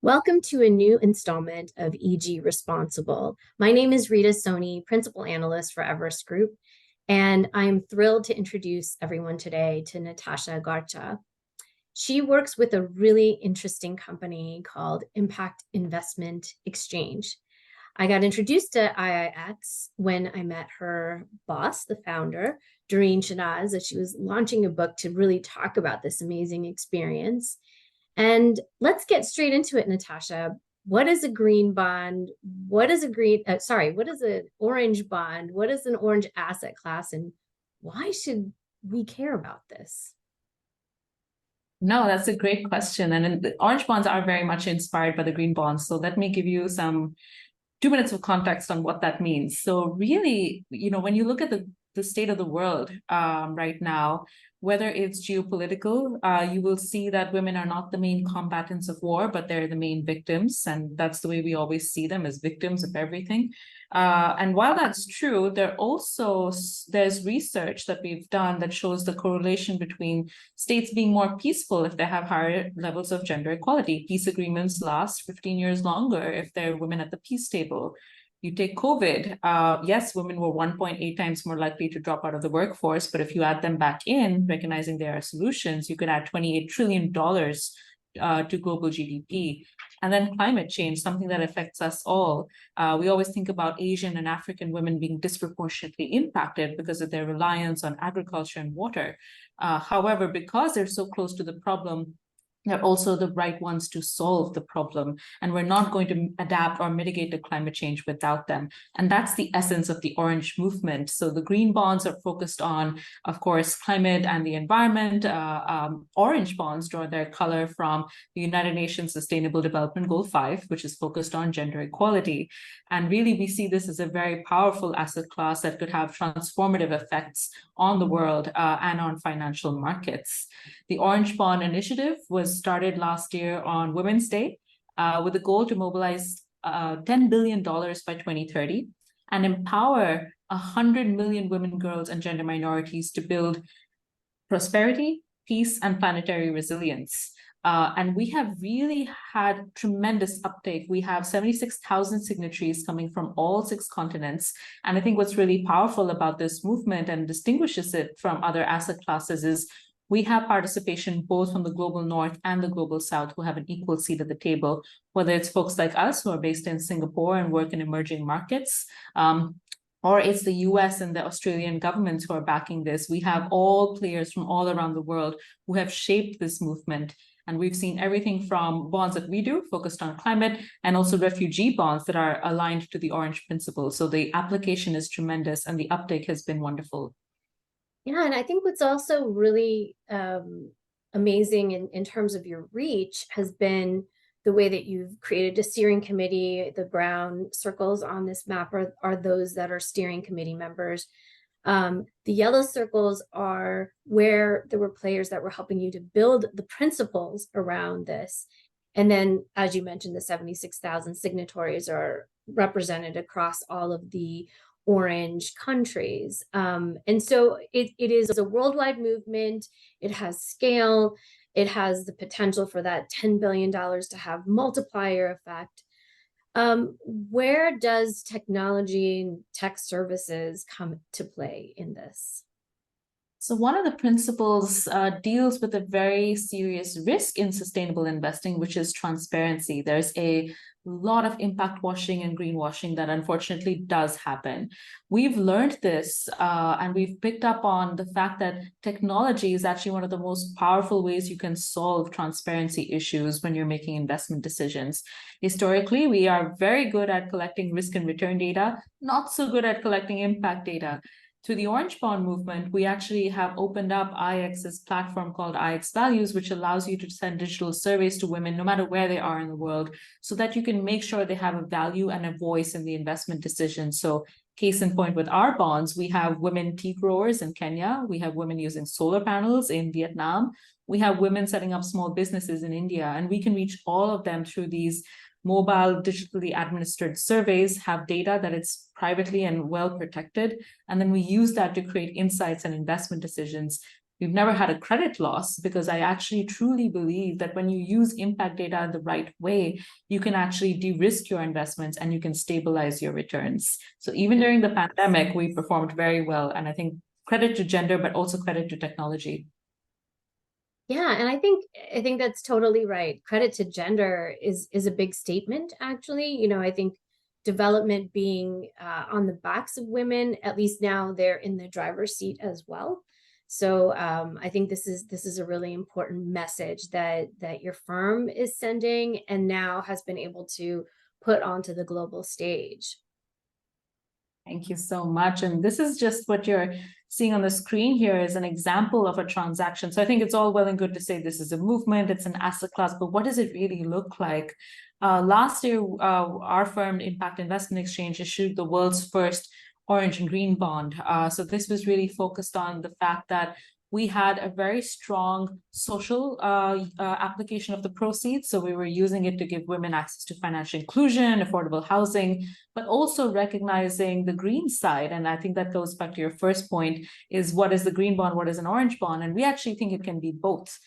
Welcome to a new installment of EG Responsible. My name is Rita Soni, Principal Analyst for Everest Group, and I'm thrilled to introduce everyone today to Natasha Garcha. She works with a really interesting company called Impact Investment Exchange. I got introduced to IIX when I met her boss, the founder, Doreen Shanaz, as she was launching a book to really talk about this amazing experience. And let's get straight into it, Natasha. What is a green bond? What is what is an orange bond? What is an orange asset class? And why should we care about this? No, that's a great question. And the orange bonds are very much inspired by the green bonds. So let me give you some 2 minutes of context on what that means. So really, when you look at the state of the world right now, whether it's geopolitical, you will see that women are not the main combatants of war, but they're the main victims. And that's the way we always see them, as victims of everything. And while that's true, there's research that we've done that shows the correlation between states being more peaceful if they have higher levels of gender equality. Peace agreements last 15 years longer if there are women at the peace table. You take COVID, yes, women were 1.8 times more likely to drop out of the workforce, but if you add them back in, recognizing there are solutions, you could add $28 trillion to global GDP. And then climate change, something that affects us all. We always think about Asian and African women being disproportionately impacted because of their reliance on agriculture and water. However, because they're so close to the problem, they're also the right ones to solve the problem. And we're not going to adapt or mitigate the climate change without them. And that's the essence of the orange movement. So the green bonds are focused on, of course, climate and the environment. Orange bonds draw their color from the United Nations Sustainable Development Goal 5, which is focused on gender equality. And really, we see this as a very powerful asset class that could have transformative effects on the world and on financial markets. The Orange Bond Initiative was started last year on Women's Day with a goal to mobilize $10 billion by 2030 and empower 100 million women, girls, and gender minorities to build prosperity, peace, and planetary resilience. And we have really had tremendous uptake. We have 76,000 signatories coming from all 6 continents. And I think what's really powerful about this movement and distinguishes it from other asset classes is we have participation both from the global north and the global south who have an equal seat at the table, whether it's folks like us who are based in Singapore and work in emerging markets, or it's the US and the Australian governments who are backing this. We have all players from all around the world who have shaped this movement. And we've seen everything from bonds that we do focused on climate and also refugee bonds that are aligned to the Orange Principle. So the application is tremendous and the uptake has been wonderful. Yeah, and I think what's also really amazing in terms of your reach has been the way that you've created a steering committee. The brown circles on this map are those that are steering committee members. The yellow circles are where there were players that were helping you to build the principles around this. And then, as you mentioned, the 76,000 signatories are represented across all of the orange countries. And so it is a worldwide movement. It has scale. It has the potential for that $10 billion to have multiplier effect. Where does technology and tech services come to play in this? So one of the principles deals with a very serious risk in sustainable investing, which is transparency. There's a lot of impact washing and greenwashing that unfortunately does happen. We've learned this and we've picked up on the fact that technology is actually one of the most powerful ways you can solve transparency issues when you're making investment decisions. Historically, we are very good at collecting risk and return data, not so good at collecting impact data. To the Orange Bond movement, we actually have opened up IX's platform called IX Values, which allows you to send digital surveys to women no matter where they are in the world, so that you can make sure they have a value and a voice in the investment decision. So case in point with our bonds, we have women tea growers in Kenya. We have women using solar panels in Vietnam. We have women setting up small businesses in India, and we can reach all of them through these mobile, digitally administered surveys, have data that it's privately and well protected. And then we use that to create insights and investment decisions. We've never had a credit loss because I actually truly believe that when you use impact data in the right way, you can actually de-risk your investments and you can stabilize your returns. So even during the pandemic, we performed very well. And I think credit to gender, but also credit to technology. Yeah, and I think that's totally right. Credit to gender is a big statement, actually. You know, I think development being on the backs of women, at least now they're in the driver's seat as well. So I think this is a really important message that your firm is sending and now has been able to put onto the global stage. Thank you so much. And this is just what you're seeing on the screen here is an example of a transaction. So I think it's all well and good to say this is a movement, it's an asset class, but what does it really look like? Last year, our firm, Impact Investment Exchange, issued the world's first orange and green bond. So this was really focused on the fact that we had a very strong social application of the proceeds. So we were using it to give women access to financial inclusion, affordable housing, but also recognizing the green side. And I think that goes back to your first point is what is the green bond, what is an orange bond? And we actually think it can be both.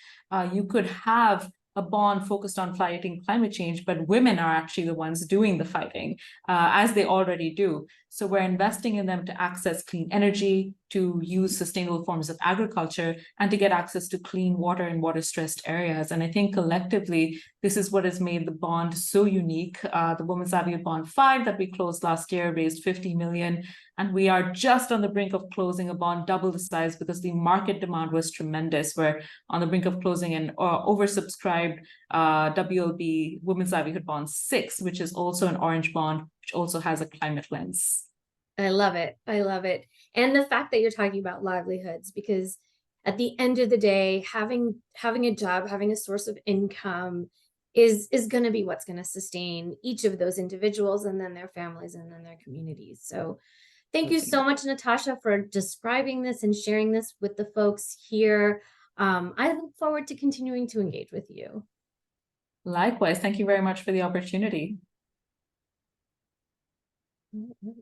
You could have a bond focused on fighting climate change, but women are actually the ones doing the fighting, as they already do. So we're investing in them to access clean energy, to use sustainable forms of agriculture, and to get access to clean water in water-stressed areas. And I think collectively, this is what has made the bond so unique. The Women's Livelihood Bond 5 that we closed last year raised 50 million. And we are just on the brink of closing a bond double the size because the market demand was tremendous. We're on the brink of closing an oversubscribed WLB Women's Livelihood Bond 6, which is also an orange bond, which also has a climate lens. I love it. I love it. And the fact that you're talking about livelihoods, because at the end of the day, having a job, having a source of income is going to be what's going to sustain each of those individuals and then their families and then their communities. So thank you so much, Natasha, for describing this and sharing this with the folks here. I look forward to continuing to engage with you. Likewise, thank you very much for the opportunity. Mm-hmm.